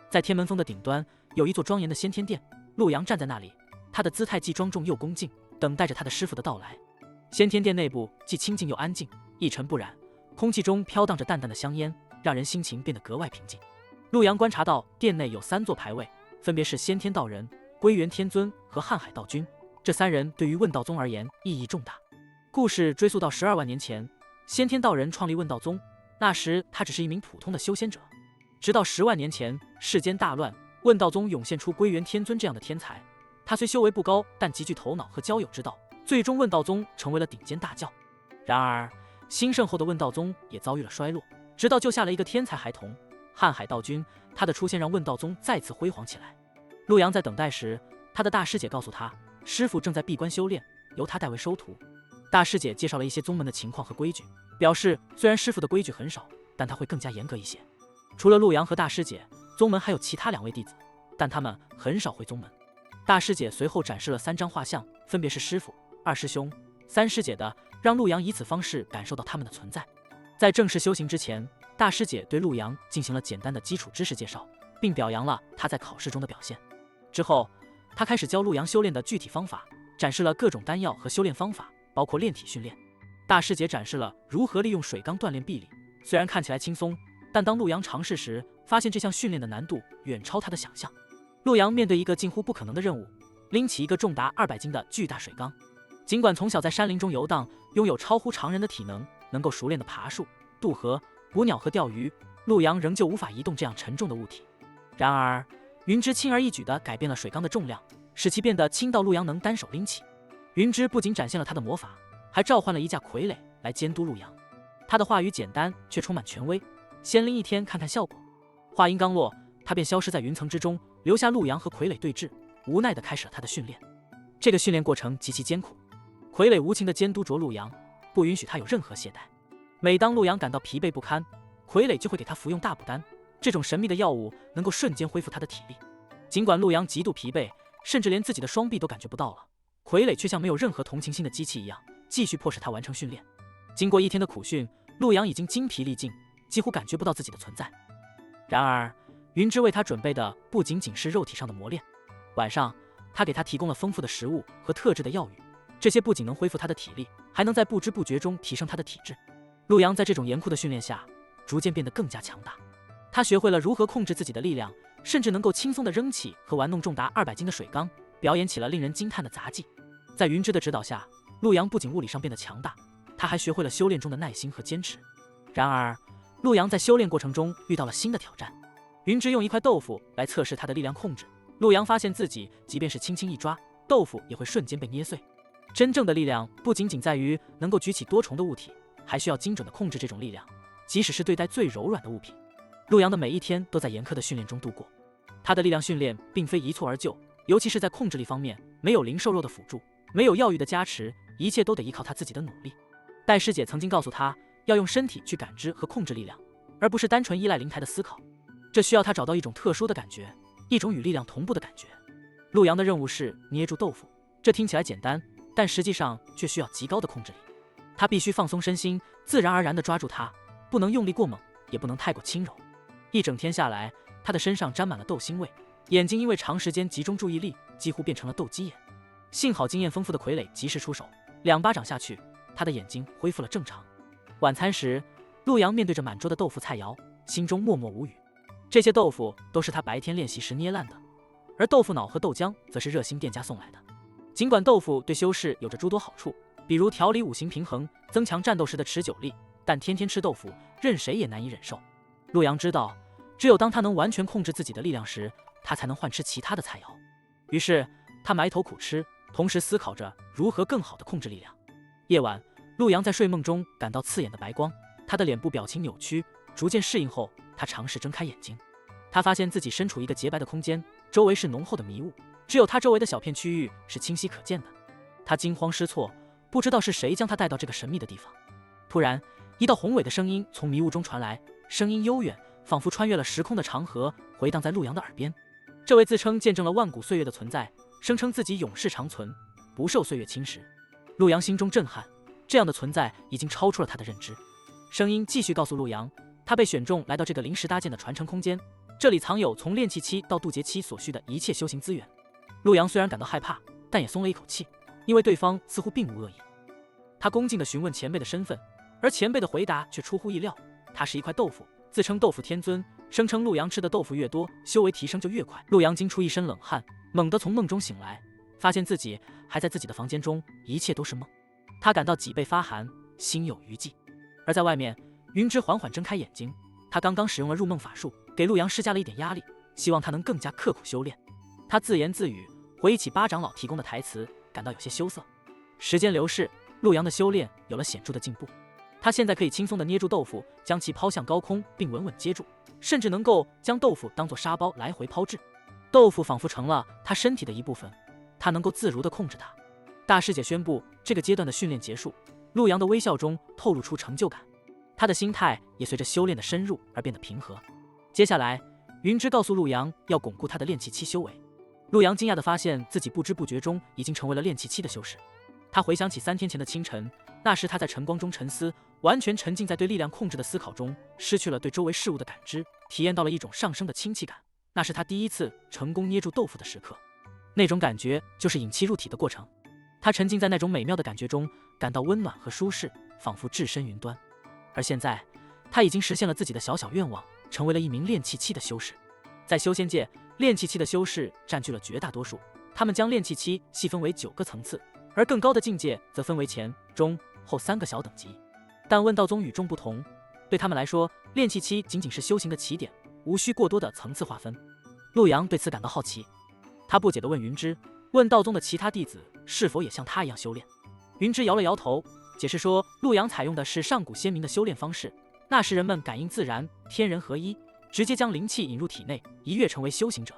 Speaker 1: 在天门峰的顶端，有一座庄严的先天殿，陆阳站在那里，他的姿态既庄重又恭敬，等待着他的师傅的到来。先天殿内部既清静又安静，一尘不染，空气中飘荡着淡淡的香烟，让人心情变得格外平静。陆阳观察到殿内有3座牌位，分别是先天道人、归元天尊和瀚海道君，这3人对于问道宗而言意义重大。故事追溯到12万年前，先天道人创立问道宗，那时他只是一名普通的修仙者。直到10万年前，世间大乱，问道宗涌现出归元天尊这样的天才。他虽修为不高，但极具头脑和交友之道，最终问道宗成为了顶尖大教。然而，兴盛后的问道宗也遭遇了衰落，直到救下了一个天才孩童瀚海道君，他的出现让问道宗再次辉煌起来。陆阳在等待时，他的大师姐告诉他，师傅正在闭关修炼，由他代为收徒。大师姐介绍了一些宗门的情况和规矩，表示虽然师傅的规矩很少，但他会更加严格一些。除了陆阳和大师姐，宗门还有其他2位弟子，但他们很少回宗门。大师姐随后展示了3张画像，分别是师傅、2师兄、3师姐的，让陆阳以此方式感受到他们的存在。在正式修行之前，大师姐对陆阳进行了简单的基础知识介绍，并表扬了他在考试中的表现。之后，他开始教陆阳修炼的具体方法，展示了各种丹药和修炼方法，包括炼体训练。大师姐展示了如何利用水缸锻炼臂力，虽然看起来轻松，但当陆阳尝试时，发现这项训练的难度远超他的想象。陆阳面对一个近乎不可能的任务，拎起一个重达200斤的巨大水缸。尽管从小在山林中游荡，拥有超乎常人的体能，能够熟练的爬树、渡河、捕鸟和钓鱼，陆阳仍旧无法移动这样沉重的物体。然而，云芝轻而易举地改变了水缸的重量，使其变得轻到陆阳能单手拎起。云芝不仅展现了他的魔法，还召唤了一架傀儡来监督陆阳。他的话语简单却充满权威，先拎1天看看效果。话音刚落，他便消失在云层之中，留下陆阳和傀儡对峙，无奈地开始了他的训练。这个训练过程极其艰苦，傀儡无情地监督着陆阳，不允许他有任何懈怠。每当陆阳感到疲惫不堪，傀儡就会给他服用大补丹，这种神秘的药物能够瞬间恢复他的体力。尽管陆阳极度疲惫，甚至连自己的双臂都感觉不到了，傀儡却像没有任何同情心的机器一样，继续迫使他完成训练。经过1天的苦训，陆阳已经精疲力尽，几乎感觉不到自己的存在。然而，云芝为他准备的不仅仅是肉体上的磨练，晚上他给他提供了丰富的食物和特制的药语，这些不仅能恢复他的体力，还能在不知不觉中提升他的体质。陆阳在这种严酷的训练下，逐渐变得更加强大。他学会了如何控制自己的力量，甚至能够轻松地扔起和玩弄重达200斤的水缸，表演起了令人惊叹的杂技。在云芝的指导下，陆阳不仅物理上变得强大，他还学会了修炼中的耐心和坚持。然而，陆阳在修炼过程中遇到了新的挑战。云芝用一块豆腐来测试他的力量控制，陆阳发现自己即便是轻轻一抓，豆腐也会瞬间被捏碎。真正的力量不仅仅在于能够举起多重的物体，还需要精准地控制这种力量，即使是对待最柔软的物品。陆阳的每一天都在严苛的训练中度过。他的力量训练并非一蹴而就，尤其是在控制力方面，没有灵兽肉的辅助，没有药浴的加持，一切都得依靠他自己的努力。戴师姐曾经告诉他，要用身体去感知和控制力量，而不是单纯依赖灵台的思考。这需要他找到一种特殊的感觉，一种与力量同步的感觉。陆阳的任务是捏住豆腐，这听起来简单，但实际上却需要极高的控制力。他必须放松身心，自然而然地抓住它，不能用力过猛，也不能太过轻柔。一整天下来，他的身上沾满了豆腥味，眼睛因为长时间集中注意力，几乎变成了斗鸡眼。幸好经验丰富的傀儡及时出手，2巴掌下去，他的眼睛恢复了正常。晚餐时，陆阳面对着满桌的豆腐菜肴，心中默默无语。这些豆腐都是他白天练习时捏烂的，而豆腐脑和豆浆则是热心店家送来的。尽管豆腐对修士有着诸多好处，比如调理五行平衡，增强战斗时的持久力，但天天吃豆腐，任谁也难以忍受。陆阳知道，只有当他能完全控制自己的力量时，他才能换吃其他的菜肴。于是他埋头苦吃，同时思考着如何更好地控制力量。夜晚，陆阳在睡梦中感到刺眼的白光，他的脸部表情扭曲，逐渐适应后，他尝试睁开眼睛。他发现自己身处一个洁白的空间，周围是浓厚的迷雾，只有他周围的小片区域是清晰可见的。他惊慌失措，不知道是谁将他带到这个神秘的地方。突然，一道宏伟的声音从迷雾中传来，声音悠远，仿佛穿越了时空的长河，回荡在陆阳的耳边。这位自称见证了万古岁月的存在，声称自己永世长存，不受岁月侵蚀。陆阳心中震撼，这样的存在已经超出了他的认知。声音继续告诉陆阳，他被选中来到这个临时搭建的传承空间，这里藏有从炼气期到渡劫期所需的一切修行资源。陆阳虽然感到害怕，但也松了一口气，因为对方似乎并无恶意。他恭敬地询问前辈的身份，而前辈的回答却出乎意料，他是一块豆腐，自称豆腐天尊，声称陆阳吃的豆腐越多，修为提升就越快。陆阳惊出一身冷汗，猛地从梦中醒来，发现自己还在自己的房间中，一切都是梦。他感到脊背发寒，心有余悸。而在外面，云芝缓缓睁开眼睛，他刚刚使用了入梦法术，给陆阳施加了一点压力，希望他能更加刻苦修炼。他自言自语，回忆起巴长老提供的台词，感到有些羞涩。时间流逝，陆阳的修炼有了显著的进步，他现在可以轻松地捏住豆腐，将其抛向高空，并稳稳接住，甚至能够将豆腐当作沙包来回抛掷。豆腐仿佛成了他身体的一部分，他能够自如地控制它。大师姐宣布这个阶段的训练结束，陆阳的微笑中透露出成就感，他的心态也随着修炼的深入而变得平和。接下来，云芝告诉陆阳要巩固他的炼气期修为。陆阳惊讶地发现自己不知不觉中已经成为了炼气期的修士。他回想起3天前的清晨，那时他在晨光中沉思，完全沉浸在对力量控制的思考中，失去了对周围事物的感知，体验到了一种上升的亲切感。那是他第一次成功捏住豆腐的时刻，那种感觉就是引气入体的过程。他沉浸在那种美妙的感觉中，感到温暖和舒适，仿佛置身云端。而现在，他已经实现了自己的小小愿望，成为了一名炼气期的修士。在修仙界，炼气期的修士占据了绝大多数，他们将炼气期细分为9个层次，而更高的境界则分为前、中、后3个小等级。但问道宗与众不同，对他们来说，炼气期仅仅是修行的起点，无需过多的层次划分。陆阳对此感到好奇，他不解地问云芝，问道宗的其他弟子是否也像他一样修炼。云芝摇了摇头，解释说，陆阳采用的是上古先民的修炼方式，那时人们感应自然，天人合一，直接将灵气引入体内，一跃成为修行者。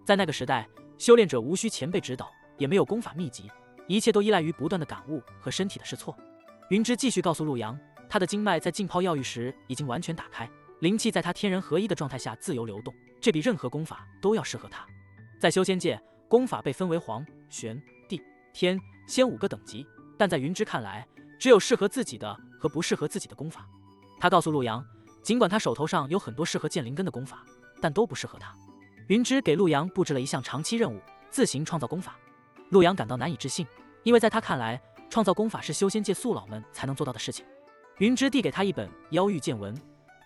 Speaker 1: 在那个时代，修炼者无需前辈指导，也没有功法秘籍，一切都依赖于不断的感悟和身体的试错。云芝继续告诉陆阳，他的经脉在浸泡药浴时已经完全打开，灵气在他天人合一的状态下自由流动，这比任何功法都要适合他。在修仙界，功法被分为黄、玄、地、天、仙5个等级，但在云芝看来，只有适合自己的和不适合自己的功法。他告诉陆阳，尽管他手头上有很多适合剑灵根的功法，但都不适合他。云芝给陆阳布置了一项长期任务，自行创造功法。陆阳感到难以置信，因为在他看来，创造功法是修仙界素老们才能做到的事情。云芝递给他一本《妖域剑文》，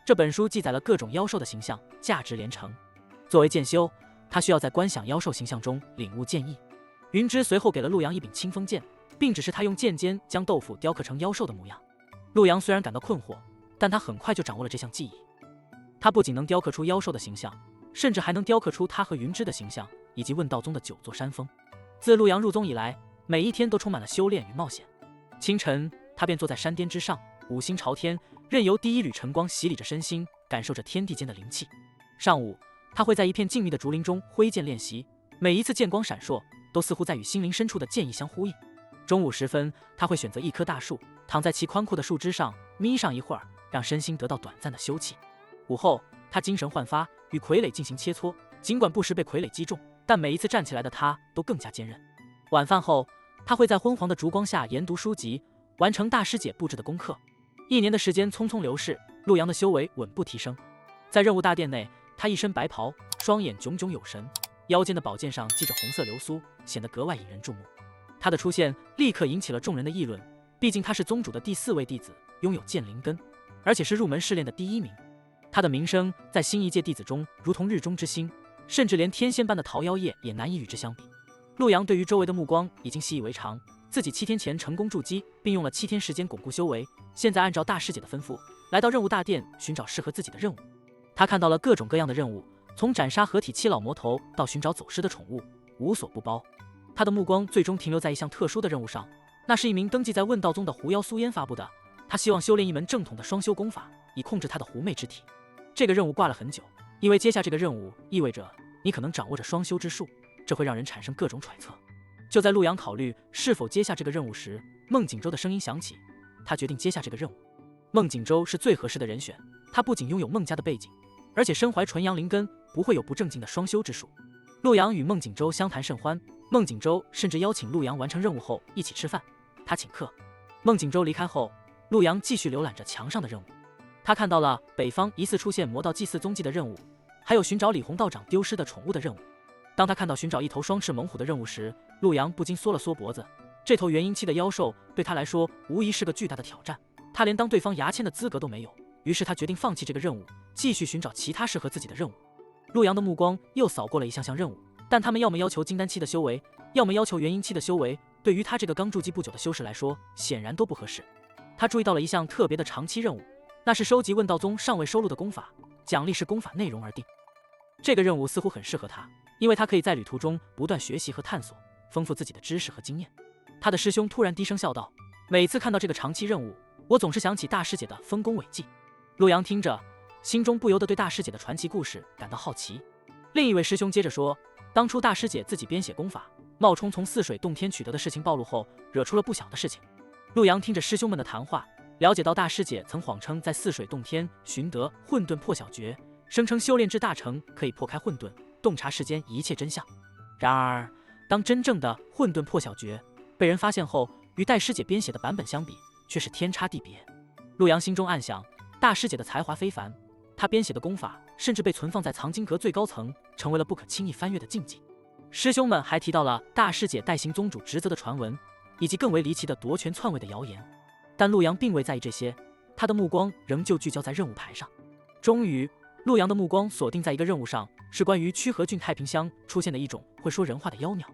Speaker 1: 这本书记载了各种妖兽的形象，价值连城。作为剑修，他需要在观想妖兽形象中领悟剑意。云芝随后给了陆阳一柄清风剑，并指示他用剑尖将豆腐雕刻成妖兽的模样。陆阳虽然感到困惑，但他很快就掌握了这项技艺。他不仅能雕刻出妖兽的形象，甚至还能雕刻出他和云芝的形象，以及问道宗的9座山峰。自陆阳入宗以来，每一天都充满了修炼与冒险。清晨，他便坐在山巅之上，五星朝天，任由第一缕晨光洗礼着身心，感受着天地间的灵气。上午，他会在一片静谧的竹林中挥剑练习，每一次剑光闪烁，都似乎在与心灵深处的剑意相呼应。中午时分，他会选择一棵大树，躺在其宽阔的树枝上眯上一会儿，让身心得到短暂的休憩。午后，他精神焕发，与傀儡进行切磋，尽管不时被傀儡击中，但每一次站起来的他都更加坚韧。晚饭后，他会在昏黄的烛光下研读书籍，完成大师姐布置的功课。1年的时间匆匆流逝，陆阳的修为稳步提升。在任务大殿内，他一身白袍，双眼炯炯有神，腰间的宝剑上系着红色流苏，显得格外引人注目。他的出现立刻引起了众人的议论，毕竟他是宗主的第4位弟子，拥有剑灵根，而且是入门试炼的第1名。他的名声在新一届弟子中如同日中之星，甚至连天仙般的桃妖叶也难以与之相比。陆阳对于周围的目光已经习以为常，自己7天前成功筑基，并用了7天时间巩固修为，现在按照大师姐的吩咐，来到任务大殿寻找适合自己的任务。他看到了各种各样的任务，从斩杀合体7老魔头到寻找走失的宠物，无所不包。他的目光最终停留在一项特殊的任务上，那是一名登记在问道宗的狐妖苏烟发布的，他希望修炼一门正统的双修功法，以控制他的狐媚之体。这个任务挂了很久，因为接下这个任务意味着你可能掌握着双修之术，这会让人产生各种揣测。就在陆阳考虑是否接下这个任务时，孟景舟的声音响起，他决定接下这个任务。孟景舟是最合适的人选，他不仅拥有孟家的背景，而且身怀纯阳灵根，不会有不正经的双修之术。陆阳与孟景舟相谈甚欢，孟景舟甚至邀请陆阳完成任务后一起吃饭，他请客。孟景舟离开后，陆阳继续浏览着墙上的任务。他看到了北方疑似出现魔道祭祀踪迹的任务，还有寻找李洪道长丢失的宠物的任务。当他看到寻找一头双翅猛虎的任务时，陆阳不禁缩了缩脖子。这头元婴期的妖兽对他来说无疑是个巨大的挑战，他连当对方牙签的资格都没有。于是他决定放弃这个任务，继续寻找其他适合自己的任务。陆阳的目光又扫过了一项项任务，但他们要么要求金丹期的修为，要么要求元婴期的修为，对于他这个刚筑基不久的修士来说，显然都不合适。他注意到了一项特别的长期任务，那是收集问道宗尚未收录的功法，奖励是功法内容而定。这个任务似乎很适合他，因为他可以在旅途中不断学习和探索，丰富自己的知识和经验。他的师兄突然低声笑道：“每次看到这个长期任务，我总是想起大师姐的丰功伟绩。”陆阳听着，心中不由得对大师姐的传奇故事感到好奇。另一位师兄接着说：“当初大师姐自己编写功法，冒充从泗水洞天取得的事情暴露后，惹出了不小的事情。”陆阳听着师兄们的谈话，了解到大师姐曾谎称在泗水洞天寻得混沌破晓诀，声称修炼至大成可以破开混沌，洞察世间一切真相。然而，当真正的混沌破晓诀被人发现后，与戴师姐编写的版本相比，却是天差地别。陆阳心中暗想，大师姐的才华非凡，她编写的功法甚至被存放在藏经阁最高层，成为了不可轻易翻越的禁忌。师兄们还提到了大师姐代行宗主职责的传闻，以及更为离奇的夺权篡位的谣言。但陆阳并未在意这些，他的目光仍旧聚焦在任务牌上。终于，陆阳的目光锁定在一个任务上，是关于曲河郡太平乡出现的一种会说人话的妖鸟。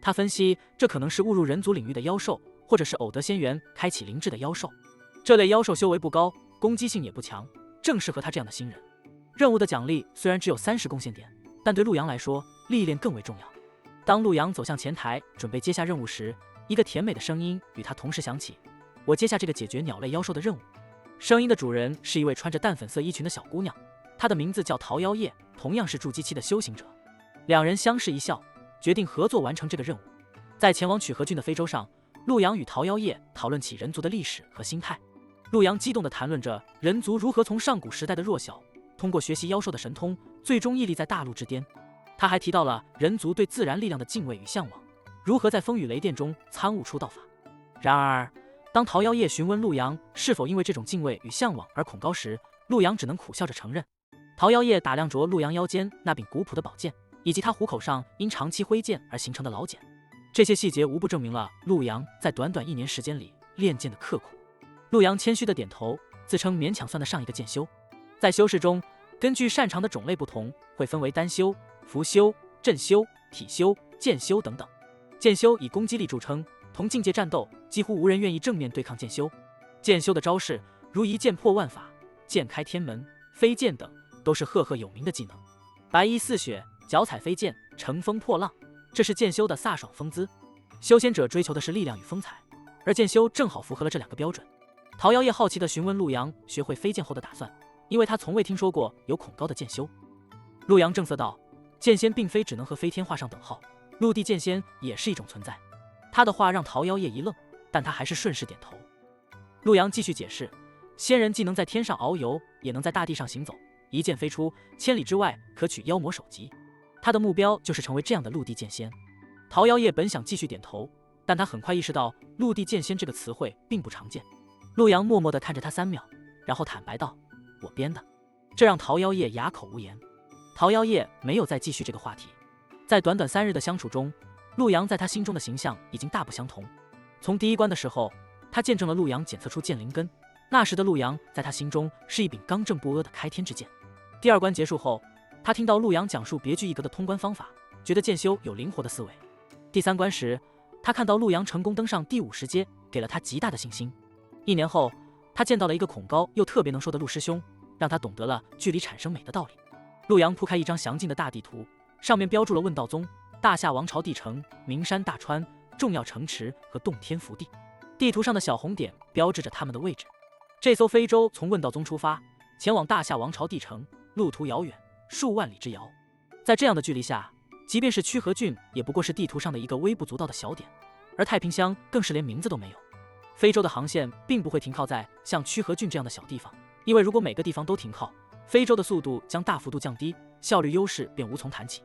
Speaker 1: 他分析，这可能是误入人族领域的妖兽，或者是偶得仙缘开启灵智的妖兽。这类妖兽修为不高，攻击性也不强，正适合他这样的新人。任务的奖励虽然只有30贡献点，但对陆阳来说，历练更为重要。当陆阳走向前台准备接下任务时，一个甜美的声音与他同时响起：“我接下这个解决鸟类妖兽的任务。”声音的主人是一位穿着淡粉色衣裙的小姑娘，她的名字叫桃妖叶，同样是筑基期的修行者。两人相视一笑，决定合作完成这个任务。在前往曲河郡的非洲上，陆阳与桃妖叶讨论起人族的历史和心态。陆阳激动地谈论着人族如何从上古时代的弱小，通过学习妖兽的神通，最终屹立在大陆之巅。他还提到了人族对自然力量的敬畏与向往，如何在风雨雷电中参悟出道法。然而，当桃夭夜询问陆阳是否因为这种敬畏与向往而恐高时，陆阳只能苦笑着承认。桃夭夜打量着陆阳腰间那柄古朴的宝剑，以及他虎口上因长期挥剑而形成的老茧，这些细节无不证明了陆阳在短短1年时间里练剑的刻苦。陆阳谦虚的点头，自称勉强算得上一个剑修。在修士中，根据擅长的种类不同，会分为丹修、符修、阵修、体修、剑修等等。剑修以攻击力著称，同境界战斗几乎无人愿意正面对抗剑修。剑修的招式如一剑破万法、剑开天门、飞剑等，都是赫赫有名的技能。白衣似雪，脚踩飞剑，乘风破浪，这是剑修的飒爽风姿。修仙者追求的是力量与风采，而剑修正好符合了这2个标准。桃夭夜好奇地询问陆阳学会飞剑后的打算，因为他从未听说过有恐高的剑修。陆阳正色道：剑仙并非只能和飞天画上等号，陆地剑仙也是一种存在。他的话让桃夭夜一愣，但他还是顺势点头。陆阳继续解释，仙人既能在天上遨游，也能在大地上行走，一剑飞出千里之外，可取妖魔首级。他的目标就是成为这样的陆地剑仙。桃夭夜本想继续点头，但他很快意识到陆地剑仙这个词汇并不常见。陆阳默默地看着他3秒，然后坦白道：我编的。这让桃夭夜哑口无言。桃夭夜没有再继续这个话题。在短短3日的相处中，陆阳在他心中的形象已经大不相同。从第1关的时候，他见证了陆阳检测出剑灵根，那时的陆阳在他心中是一柄刚正不阿的开天之剑。第2关结束后，他听到陆阳讲述别具一格的通关方法，觉得剑修有灵活的思维。第3关时，他看到陆阳成功登上第50阶，给了他极大的信心。1年后，他见到了一个恐高又特别能说的陆师兄，让他懂得了距离产生美的道理。陆阳铺开一张详尽的大地图，上面标注了问道宗、大夏王朝地城、名山大川、重要城池和洞天福地。地图上的小红点标志着他们的位置。这艘飞舟从问道宗出发，前往大夏王朝地城，路途遥远，数万里之遥。在这样的距离下，即便是曲河郡也不过是地图上的一个微不足道的小点，而太平乡更是连名字都没有。非洲的航线并不会停靠在像曲河郡这样的小地方，因为如果每个地方都停靠，非洲的速度将大幅度降低，效率优势便无从谈起。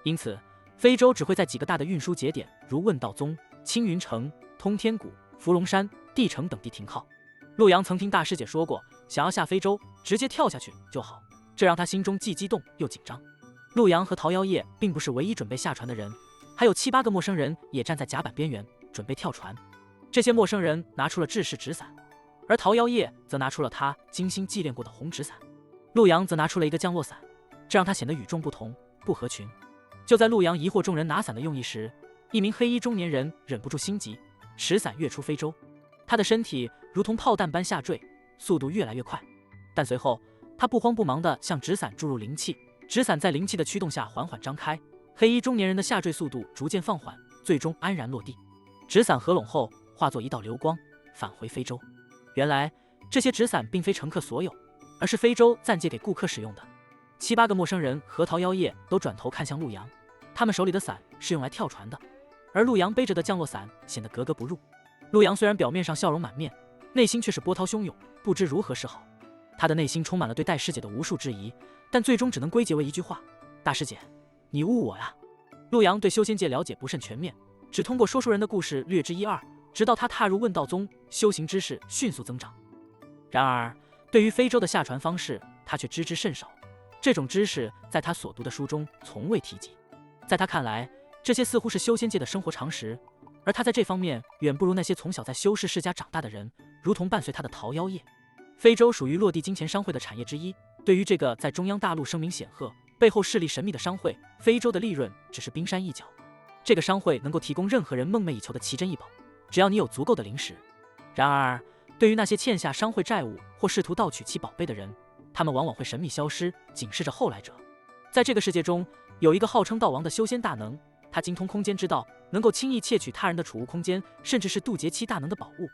Speaker 1: 因此，非洲只会在几个大的运输节点，如问道宗、青云城、通天谷、伏龙山、地城等地停靠。陆阳曾听大师姐说过，想要下非洲，直接跳下去就好，这让他心中既激动又紧张。陆阳和桃夭夜并不是唯一准备下船的人，还有7、8个陌生人也站在甲板边缘，准备跳船。这些陌生人拿出了制式纸伞，而桃夭夜则拿出了他精心祭炼过的红纸伞，陆阳则拿出了一个降落伞，这让他显得与众不同，不合群。就在陆阳疑惑众人拿伞的用意时，一名黑衣中年人忍不住心急，持伞跃出非洲。他的身体如同炮弹般下坠，速度越来越快。但随后，他不慌不忙地向纸伞注入灵气，纸伞在灵气的驱动下缓缓张开，黑衣中年人的下坠速度逐渐放缓，最终安然落地。纸伞合拢后，化作一道流光，返回非洲。原来，这些纸伞并非乘客所有，而是非洲暂借给顾客使用的。7、8个陌生人和桃夭夜都转头看向陆阳，他们手里的伞是用来跳船的，而陆阳背着的降落伞显得格格不入。陆阳虽然表面上笑容满面，内心却是波涛汹涌，不知如何是好。他的内心充满了对戴师姐的无数质疑，但最终只能归结为一句话：大师姐，你误我呀。陆阳对修仙界了解不甚全面，只通过说书人的故事略知一二，直到他踏入问道宗，修行知识迅速增长。然而，对于非洲的下船方式，他却知之甚少。这种知识在他所读的书中从未提及。在他看来，这些似乎是修仙界的生活常识，而他在这方面远不如那些从小在修士世家长大的人，如同伴随他的桃夭夜。非洲属于落地金钱商会的产业之一，对于这个在中央大陆声名显赫、背后势力神秘的商会，非洲的利润只是冰山一角。这个商会能够提供任何人梦寐以求的奇珍异宝，只要你有足够的灵石。然而，对于那些欠下商会债务或试图盗取其宝贝的人，他们往往会神秘消失，警示着后来者。在这个世界中，有一个号称道王的修仙大能，他精通空间之道，能够轻易窃取他人的储物空间，甚至是渡劫期大能的宝物。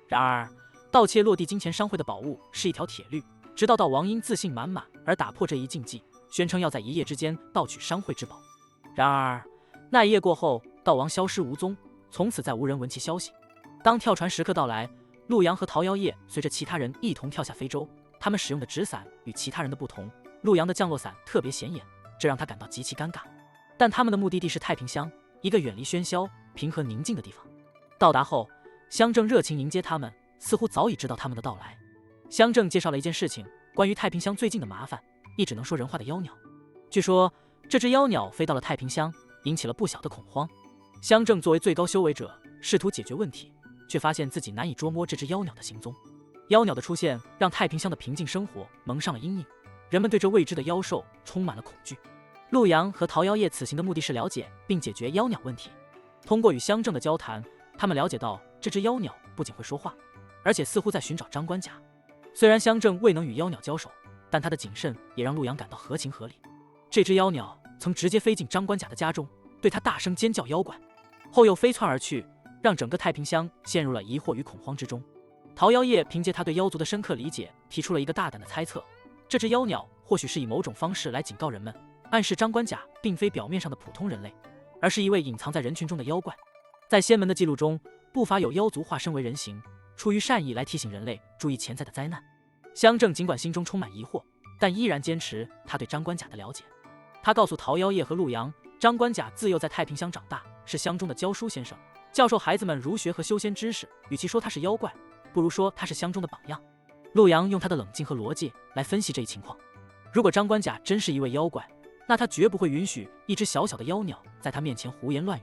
Speaker 1: 然而，盗窃落地金钱商会的宝物是一条铁律，直到道王因自信满满而打破这一禁忌，宣称要在一夜之间盗取商会之宝。然而，那一夜过后，道王消失无踪，从此再无人闻其消息。当跳船时刻到来，陆阳和桃夭夜随着其他人一同跳下非洲。他们使用的纸伞与其他人的不同，陆阳的降落伞特别显眼，这让他感到极其尴尬。但他们的目的地是太平乡，一个远离喧嚣、平和宁静的地方。到达后，乡正热情迎接他们，似乎早已知道他们的到来。乡正介绍了一件事情，关于太平乡最近的麻烦，一只能说人话的妖鸟。据说这只妖鸟飞到了太平乡，引起了不小的恐慌。乡正作为最高修为者，试图解决问题，却发现自己难以捉摸这只妖鸟的行踪。妖鸟的出现让太平乡的平静生活蒙上了阴影，人们对这未知的妖兽充满了恐惧。陆阳和桃夭夜此行的目的是了解并解决妖鸟问题。通过与乡正的交谈，他们了解到这只妖鸟不仅会说话，而且似乎在寻找张冠甲。虽然乡正未能与妖鸟交手，但他的谨慎也让陆阳感到合情合理。这只妖鸟曾直接飞进张冠甲的家中，对他大声尖叫妖怪，后又飞窜而去，让整个太平乡陷入了疑惑与恐慌之中。桃夭夜凭借他对妖族的深刻理解，提出了一个大胆的猜测：这只妖鸟或许是以某种方式来警告人们，暗示张冠甲并非表面上的普通人类，而是一位隐藏在人群中的妖怪。在仙门的记录中，不乏有妖族化身为人形，出于善意来提醒人类注意潜在的灾难。乡正尽管心中充满疑惑，但依然坚持他对张冠甲的了解。他告诉桃夭夜和陆阳，张冠甲自幼在太平乡长大，是乡中的教书先生，教授孩子们儒学和修仙知识。与其说他是妖怪，不如说他是乡中的榜样。陆阳用他的冷静和逻辑来分析这一情况。如果张冠甲真是一位妖怪，那他绝不会允许一只小小的妖鸟在他面前胡言乱语。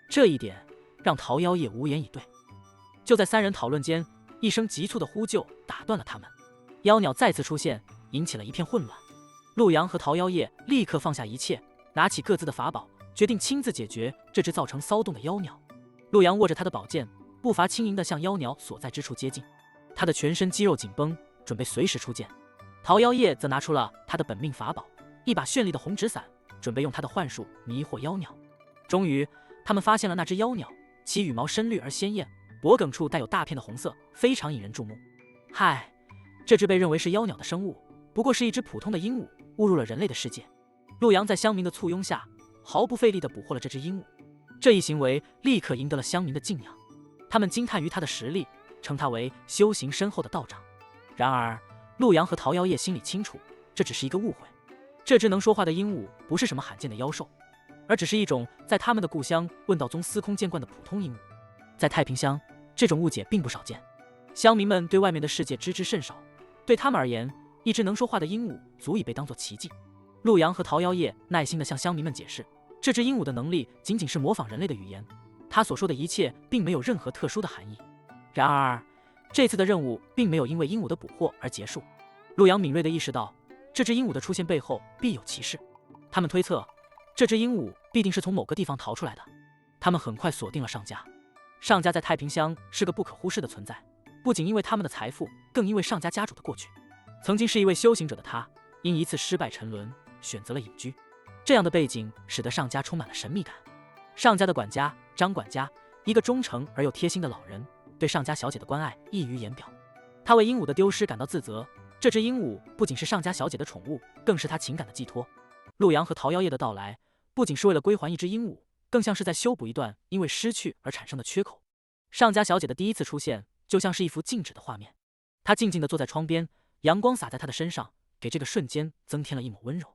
Speaker 1: 这一点让桃夭夜无言以对。就在三人讨论间，一声急促的呼救打断了他们。妖鸟再次出现，引起了一片混乱。陆阳和桃夭夜立刻放下一切，拿起各自的法宝，决定亲自解决这只造成骚动的妖鸟。陆阳握着他的宝剑，步伐轻盈地向妖鸟所在之处接近，他的全身肌肉紧绷，准备随时出剑。桃夭夜则拿出了他的本命法宝，一把绚丽的红纸伞，准备用他的幻术迷惑妖鸟。终于，他们发现了那只妖鸟，其羽毛深绿而鲜艳，脖颈处带有大片的红色，非常引人注目。嗨，这只被认为是妖鸟的生物，不过是一只普通的鹦鹉，误入了人类的世界。陆阳在乡民的簇拥下，毫不费力地捕获了这只鹦鹉。这一行为立刻赢得了乡民的敬仰，他们惊叹于他的实力，称他为修行深厚的道长。然而，陆阳和桃夭夜心里清楚，这只是一个误会。这只能说话的鹦鹉不是什么罕见的妖兽，而只是一种在他们的故乡问道宗司空见惯的普通鹦鹉。在太平乡，这种误解并不少见。乡民们对外面的世界知之甚少，对他们而言，一只能说话的鹦鹉足以被当作奇迹。陆阳和桃夭夜耐心地向乡民们解释，这只鹦鹉的能力仅仅是模仿人类的语言，他所说的一切并没有任何特殊的含义。然而，这次的任务并没有因为鹦鹉的捕获而结束。陆阳敏锐地意识到，这只鹦鹉的出现背后必有其事。他们推测，这只鹦鹉必定是从某个地方逃出来的。他们很快锁定了上家。上家在太平乡是个不可忽视的存在，不仅因为他们的财富，更因为上家家主的过去。曾经是一位修行者的他，因一次失败沉沦，选择了隐居。这样的背景使得上家充满了神秘感。上家的管家张管家，一个忠诚而又贴心的老人，对上家小姐的关爱溢于言表。他为鹦鹉的丢失感到自责，这只鹦鹉不仅是上家小姐的宠物，更是他情感的寄托。陆阳和桃夭夜的到来，不仅是为了归还一只鹦鹉，更像是在修补一段因为失去而产生的缺口。上家小姐的第一次出现，就像是一幅静止的画面。她静静地坐在窗边，阳光洒在她的身上，给这个瞬间增添了一抹温柔。